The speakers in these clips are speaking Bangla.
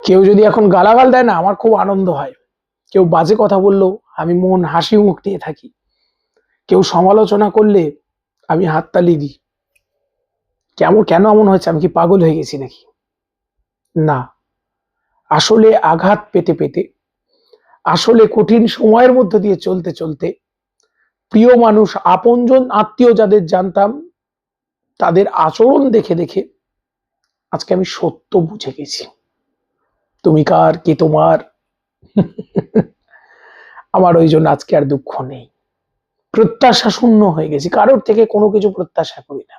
কেউ যদি এখন গালাগাল দেয় না, আমার খুব আনন্দ হয়। কেউ বাজে কথা বললেও আমি মন হাসি মুখ নিয়ে থাকি। কেউ সমালোচনা করলে আমি হাততালি দিই। কেন এমন হয়েছে? আমি কি পাগল হয়ে গেছি নাকি? না, আসলে আঘাত পেতে পেতে, আসলে কঠিন সময়ের মধ্য দিয়ে চলতে চলতে, প্রিয় মানুষ, আপনজন, আত্মীয় যাদের জানতাম, তাদের আচরণ দেখে দেখে আজকে আমি সত্য বুঝে গেছি। তুমি কার, কে তোমার, আমার ওই জন্য আজকে আর দুঃখ নেই। প্রত্যাশা শূন্য হয়ে গেছি, কারোর থেকে কোনো কিছু প্রত্যাশা করি না।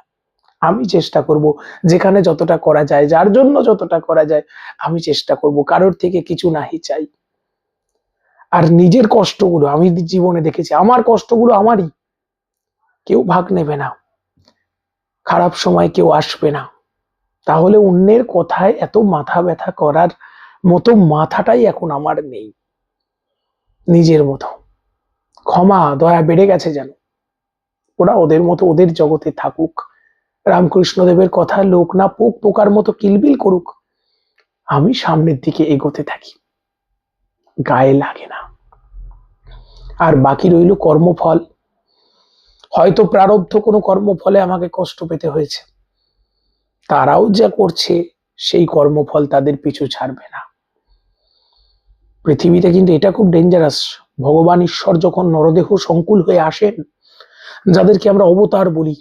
আমি চেষ্টা করব যেখানে যতটা করা যায়, যার জন্য যতটা করা যায় আমি চেষ্টা করব, কারোর থেকে কিছু নাহি চাই। আর নিজের কষ্টগুলো আমি জীবনে দেখেছি, আমার কষ্টগুলো আমারই, কেউ ভাগ নেবে না, খারাপ সময় কেউ আসবে না। তাহলে অন্যের কথায় এত মাথা ব্যথা করার মতো মাথাটাই এখন আমার নেই। নিজের মতো ক্ষমা দয়া বেড়ে গেছে যেন। ওরা ওদের মতো ওদের জগতে থাকুক, রামকৃষ্ণদেবের কথা লোক না পোক, পোকার মতো কিলবিল করুক, আমি সামনের দিকে এগোতে থাকি, গায়ে লাগে না। আর বাকি রইল কর্মফল। হয়তো প্রারব্ধ কোনো কর্মফলে আমাকে কষ্ট পেতে হয়েছে, তারাও যা করছে সেই কর্মফল তাদের পিছু ছাড়বে না। পৃথিবীতে কিন্তু এটা খুব ডেঞ্জারাস, ভগবান ঈশ্বর যখন নরদেহ সংকুল হয়ে আসেন, যাদেরকে আমরা অবতার বলি,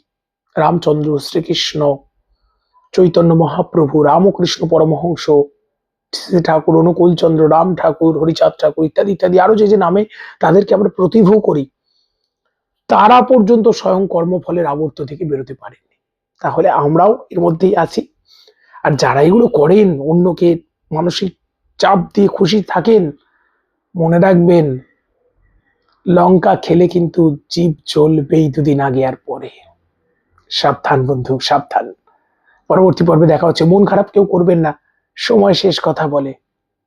রামচন্দ্র, শ্রীকৃষ্ণ, চৈতন্য মহাপ্রভু, রামকৃষ্ণ পরমহংস, ঠাকুর, অনুকূল চন্দ্র, রাম ঠাকুর, হরিচাঁদ ঠাকুর ইত্যাদি ইত্যাদি, আরো যে যে নামে তাদেরকে আমরা প্রতিভূ করি, তারা পর্যন্ত স্বয়ং কর্মফলের আবর্ত থেকে বেরোতে পারেননি। তাহলে আমরাও এর মধ্যেই আছি। আর যারা এগুলো করেন, অন্যকে মানসিক চাপ দিয়ে খুশি থাকেন, মনে রাখবেন লঙ্কা খেলে কিন্তু জীব চলবেই দুদিন আগে আর পরে। সাবধান বন্ধু, সাবধান। পরবর্তী পর্বে দেখা হচ্ছে। মন খারাপ কেউ করবেন না, সময় শেষ কথা বলে।